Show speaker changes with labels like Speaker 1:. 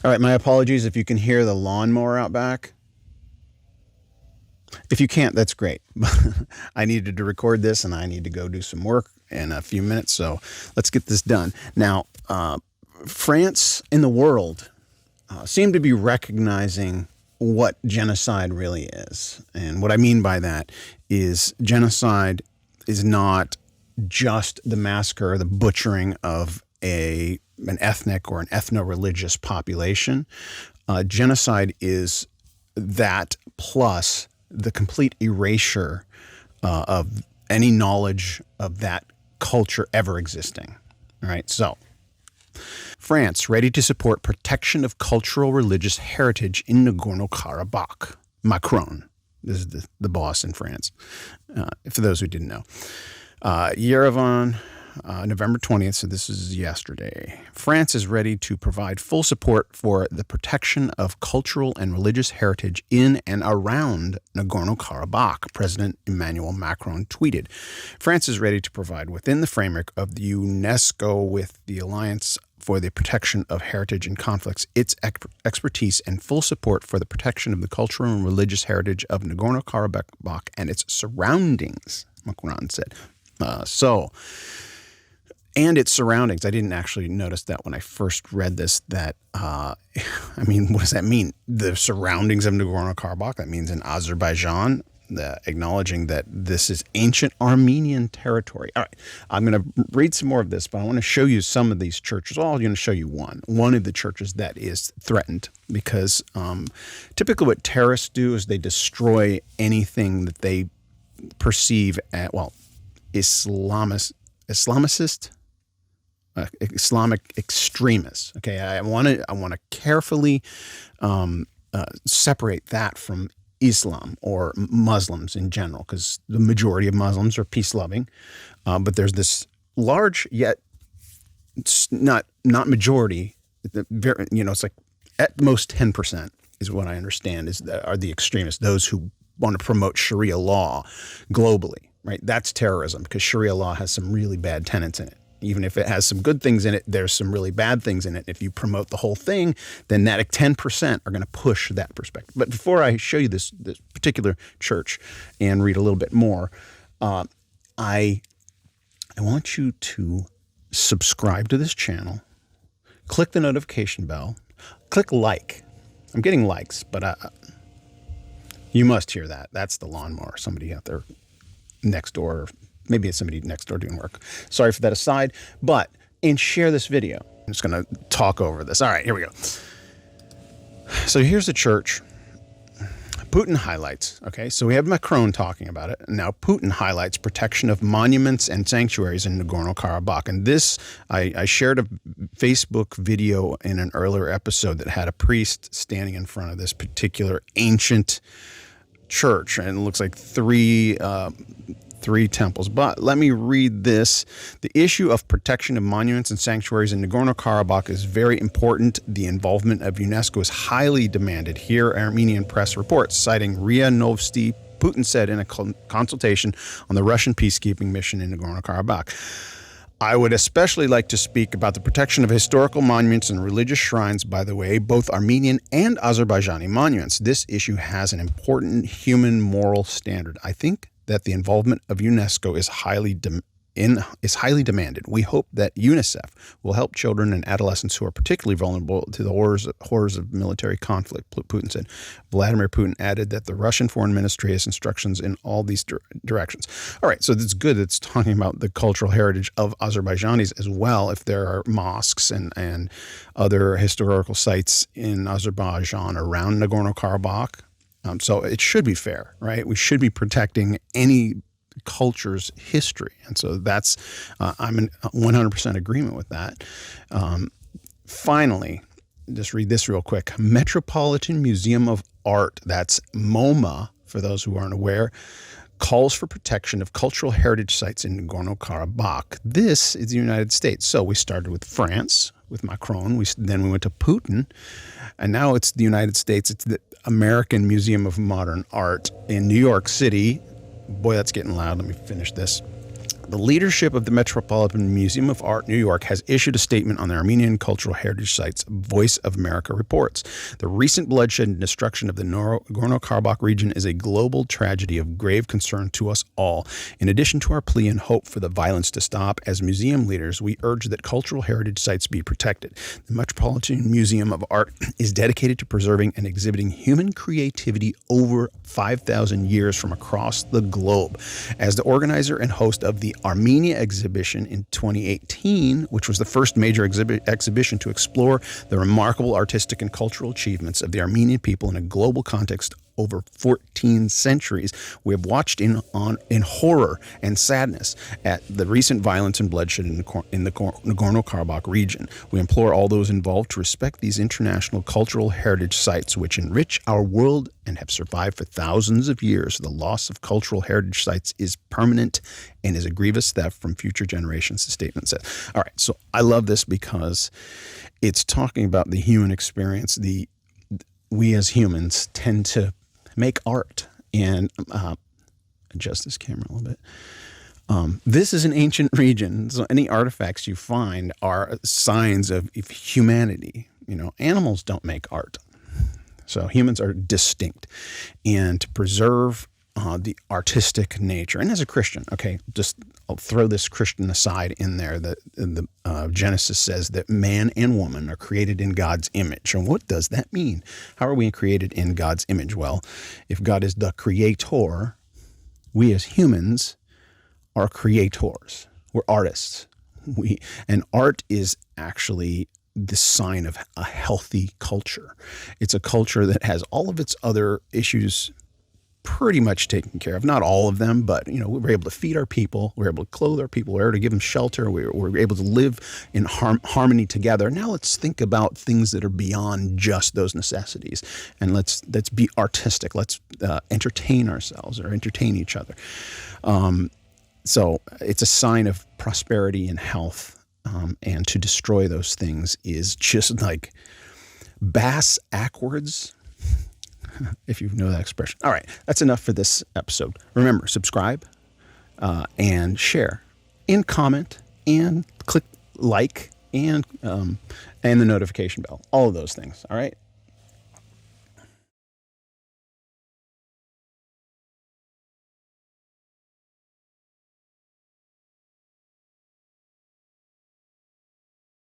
Speaker 1: All right, my apologies if you can hear the lawnmower out back. If you can't, that's great. I needed to record this and I need to go do some work in a few minutes, so let's get this done. Now, France and the world seem to be recognizing what genocide really is. And what I mean by that is genocide is not just the massacre or the butchering of an ethnic or an ethno-religious population. Genocide is that plus the complete erasure of any knowledge of that culture ever existing. All right, so France ready to support protection of cultural religious heritage in Nagorno-Karabakh. Macron, this is the boss in France, for those who didn't know. Yerevan, November 20th, so this is yesterday. France is ready to provide full support for the protection of cultural and religious heritage in and around Nagorno-Karabakh, President Emmanuel Macron tweeted. France is ready to provide within the framework of the UNESCO with the Alliance for the Protection of Heritage and Conflicts, its expertise and full support for the protection of the cultural and religious heritage of Nagorno-Karabakh and its surroundings, Macron said. And its surroundings. I didn't actually notice that when I first read this, that, what does that mean? The surroundings of Nagorno-Karabakh, that means in Azerbaijan, acknowledging that this is ancient Armenian territory. All right, I'm going to read some more of this, but I want to show you some of these churches. Well, I'm going to show you one of the churches that is threatened because typically what terrorists do is they destroy anything that they perceive as, Islamic extremists. Okay, I want to carefully separate that from Islam or Muslims in general, because the majority of Muslims are peace-loving, but there's this large yet not majority. It's like at most 10% is what I understand are the extremists, those who want to promote Sharia law globally. Right, that's terrorism because Sharia law has some really bad tenets in it. Even if it has some good things in it, there's some really bad things in it. If you promote the whole thing, then that 10% are going to push that perspective. But before I show you this particular church and read a little bit more, I want you to subscribe to this channel, click the notification bell, click like. I'm getting likes, but you must hear that. That's the lawnmower. Somebody out there next door, or maybe it's somebody next door doing work. Sorry for that aside, and share this video. I'm just going to talk over this. All right, here we go. So here's the church. Putin highlights, okay, so we have Macron talking about it. Now Putin highlights protection of monuments and sanctuaries in Nagorno-Karabakh. And this, I shared a Facebook video in an earlier episode that had a priest standing in front of this particular ancient church, and it looks like three temples. But let me read this. The issue of protection of monuments and sanctuaries in Nagorno-Karabakh is very important. The involvement of UNESCO is highly demanded. Here, Armenian press reports, citing RIA Novosti, Putin said in a consultation on the Russian peacekeeping mission in Nagorno-Karabakh. I would especially like to speak about the protection of historical monuments and religious shrines, by the way, both Armenian and Azerbaijani monuments. This issue has an important human moral standard. I think that the involvement of UNESCO is highly demanded. We hope that UNICEF will help children and adolescents who are particularly vulnerable to the horrors of military conflict, Putin said. Vladimir Putin added that the Russian Foreign Ministry has instructions in all these directions. All right, so it's good it's talking about the cultural heritage of Azerbaijanis as well, if there are mosques and other historical sites in Azerbaijan around Nagorno-Karabakh. So it should be fair, right? We should be protecting any culture's history. And so that's, I'm in 100% agreement with that. Finally, just read this real quick. Metropolitan Museum of Art, that's MoMA, for those who aren't aware, calls for protection of cultural heritage sites in Nagorno-Karabakh. This is the United States. So we started with France, with Macron. Then we went to Putin. And now it's the United States. It's the American Museum of Modern Art in New York City. Boy, that's getting loud. Let me finish this. The leadership of the Metropolitan Museum of Art, New York, has issued a statement on the Armenian cultural heritage sites, Voice of America reports. The recent bloodshed and destruction of the Nagorno-Karabakh region is a global tragedy of grave concern to us all. In addition to our plea and hope for the violence to stop, as museum leaders, we urge that cultural heritage sites be protected. The Metropolitan Museum of Art is dedicated to preserving and exhibiting human creativity over 5,000 years from across the globe. As the organizer and host of the Armenia exhibition in 2018, which was the first major exhibition to explore the remarkable artistic and cultural achievements of the Armenian people in a global context over 14 centuries, we have watched in horror and sadness at the recent violence and bloodshed in the Nagorno-Karabakh region. We implore all those involved to respect these international cultural heritage sites which enrich our world and have survived for thousands of years. The loss of cultural heritage sites is permanent and is a grievous theft from future generations, the statement said. All right, so I love this because it's talking about the human experience. We as humans tend to make art, and adjust this camera a little bit. This is an ancient region, so any artifacts you find are signs of humanity. You know, animals don't make art, so humans are distinct. And to preserve the artistic nature, and as a Christian, okay, I'll throw this Christian aside in there, that the Genesis says that man and woman are created in God's image. And what does that mean? How are we created in God's image? Well, if God is the creator, we as humans are creators. We're artists. And art is actually the sign of a healthy culture. It's a culture that has all of its other issues pretty much taken care of. Not all of them, but we're able to feed our people, we're able to clothe our people, we're able to give them shelter, we're able to live in harmony together. Now let's think about things that are beyond just those necessities, and let's be artistic. Let's entertain ourselves or entertain each other. So it's a sign of prosperity and health, and to destroy those things is just like bass backwards. If you know that expression. All right, that's enough for this episode. Remember, subscribe and share and comment and click like and the notification bell. All of those things. All right.